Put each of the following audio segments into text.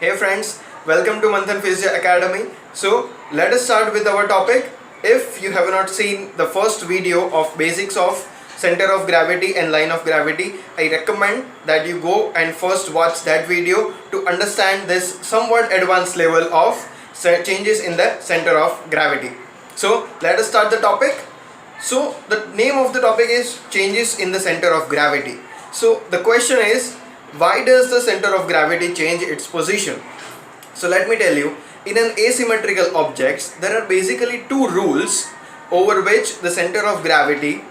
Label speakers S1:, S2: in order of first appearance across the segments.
S1: Hey friends, welcome to Manthan Physio Academy. So let us start with our topic. If you have not seen the first video of basics of center of gravity and line of gravity, I recommend that you go and first watch that video to understand this somewhat advanced level of changes in the center of gravity. So let us start the topic. So the name of the topic is changes in the center of gravity. So the question is, why does the center of gravity change its position? So let me tell you, in an asymmetrical objects, there are basically two rules over which the center of gravity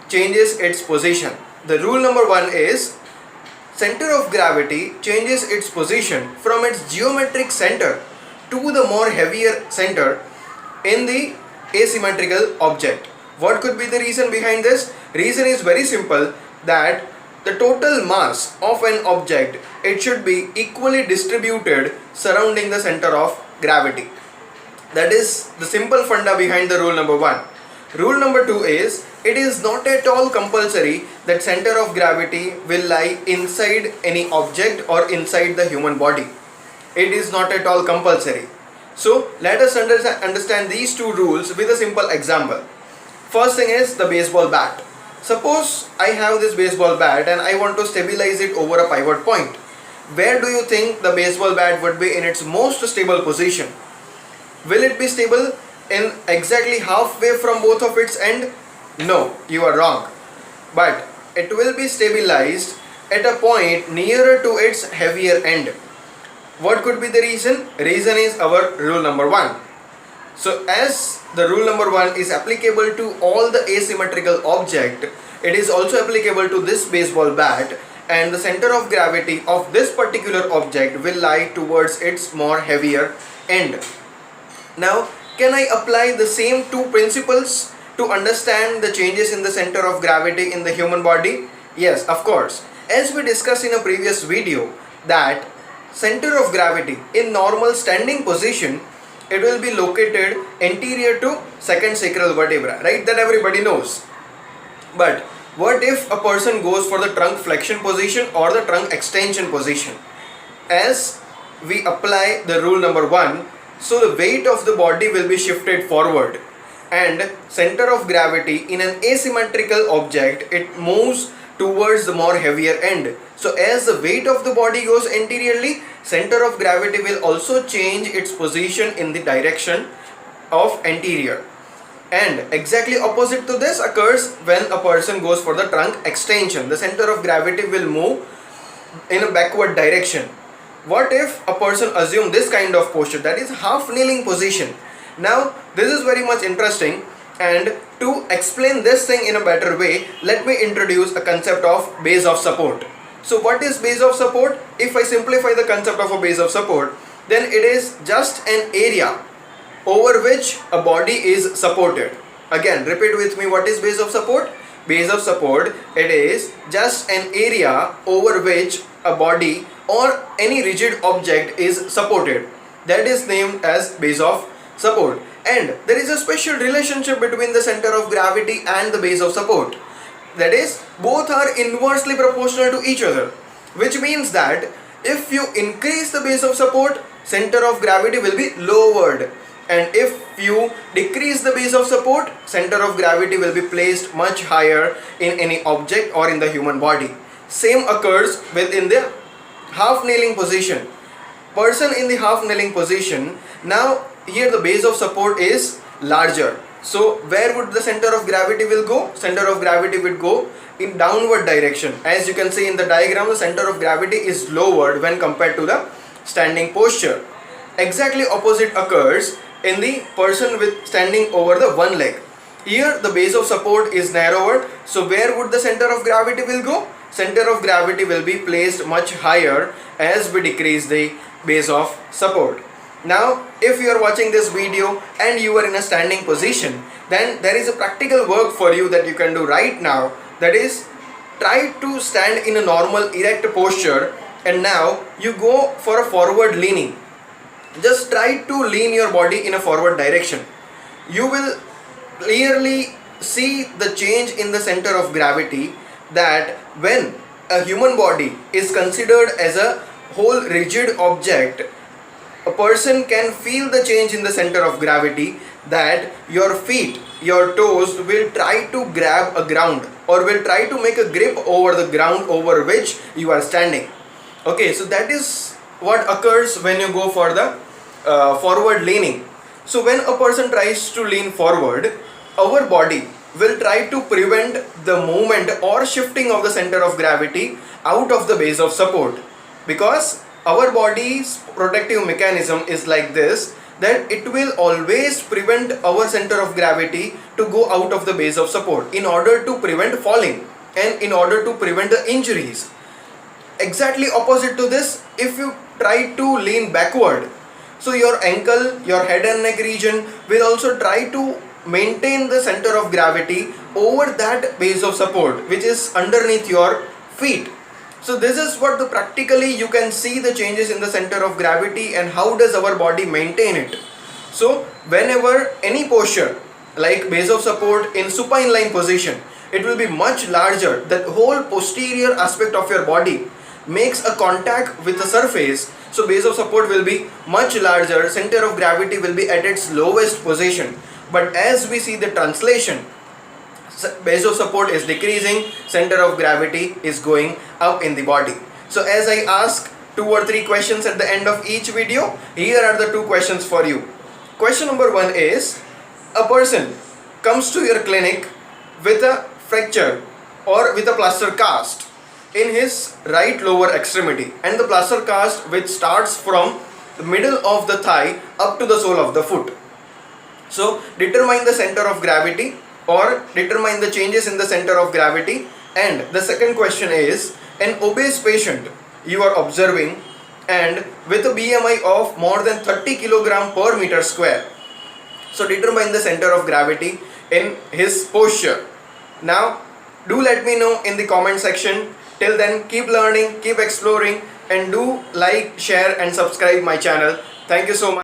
S1: changes its position. The rule number one is, center of gravity changes its position from its geometric center to the more heavier center in the asymmetrical object. What could be the reason behind this? Reason is very simple, that the total mass of an object, it should be equally distributed surrounding the center of gravity. That is the simple funda behind the rule number one. Rule number two is, it is not at all compulsory that center of gravity will lie inside any object or inside the human body. It is not at all compulsory. So let us understand these two rules with a simple example. First thing is the baseball bat. Suppose I have this baseball bat and I want to stabilize it over a pivot point. Where do you think the baseball bat would be in its most stable position? Will it be stable in exactly halfway from both of its ends? No, you are wrong. But it will be stabilized at a point nearer to its heavier end. What could be the reason? Reason is our rule number one. So as the rule number one is applicable to all the asymmetrical object, it is also applicable to this baseball bat, and the center of gravity of this particular object will lie towards its more heavier end. Now, can I apply the same two principles to understand the changes in the center of gravity in the human body? Yes, of course. As we discussed in a previous video, that center of gravity in normal standing position, it will be located anterior to second sacral vertebra, right? That everybody knows. But what if a person goes for the trunk flexion position or the trunk extension position? As we apply the rule number one, so the weight of the body will be shifted forward, and center of gravity in an asymmetrical object, it moves towards the more heavier end. So as the weight of the body goes anteriorly, center of gravity will also change its position in the direction of anterior. And exactly opposite to this occurs when a person goes for the trunk extension. The center of gravity will move in a backward direction. What if a person assume this kind of posture, that is half kneeling position? Now this is very much interesting, and to explain this thing in a better way, let me introduce a concept of base of support. So what is base of support? If I simplify the concept of a base of support, then it is just an area over which a body is supported. Again, repeat with me, what is base of support? Base of support, it is just an area over which a body or any rigid object is supported. That is named as base of support. And there is a special relationship between the center of gravity and the base of support. That is, both are inversely proportional to each other, which means that if you increase the base of support, center of gravity will be lowered, and if you decrease the base of support, center of gravity will be placed much higher in any object or in the human body. Same occurs within the half kneeling position. Person in the half kneeling position, now here the base of support is larger. So where would the center of gravity will go? Center of gravity would go in downward direction. As you can see in the diagram, the center of gravity is lowered when compared to the standing posture. Exactly opposite occurs in the person with standing over the one leg. Here the base of support is narrower. So where would the center of gravity will go? Center of gravity will be placed much higher as we decrease the base of support. Now, if you are watching this video and you are in a standing position, then there is a practical work for you that you can do right now. That is, try to stand in a normal erect posture, and now you go for a forward leaning. Just try to lean your body in a forward direction. You will clearly see the change in the center of gravity, that when a human body is considered as a whole rigid object, a person can feel the change in the center of gravity, that your feet, your toes will try to grab a ground or will try to make a grip over the ground over which you are standing. Okay, so that is what occurs when you go for the forward leaning. So when a person tries to lean forward, our body will try to prevent the movement or shifting of the center of gravity out of the base of support, because our body's protective mechanism is like this, that it will always prevent our center of gravity to go out of the base of support in order to prevent falling and in order to prevent the injuries. Exactly opposite to this, if you try to lean backward, so your ankle, your head and neck region will also try to maintain the center of gravity over that base of support which is underneath your feet. So this is what the practically you can see the changes in the center of gravity and how does our body maintain it. So whenever any posture like base of support in supine lying position, it will be much larger. The whole posterior aspect of your body makes a contact with the surface, so base of support will be much larger, center of gravity will be at its lowest position. But as we see the translation, base of support is decreasing, center of gravity is going up in the body. So as I ask 2 or 3 questions at the end of each video, here are the 2 questions for you. Question number 1 is, a person comes to your clinic with a fracture or with a plaster cast in his right lower extremity, and the plaster cast which starts from the middle of the thigh up to the sole of the foot. So determine the center of gravity or determine the changes in the center of gravity. And the second question is, an obese patient you are observing and with a BMI of more than 30 kg per meter square. So determine the center of gravity in his posture. Now do let me know in the comment section. Till then, keep learning, keep exploring, and do like, share and subscribe my channel. Thank you so much.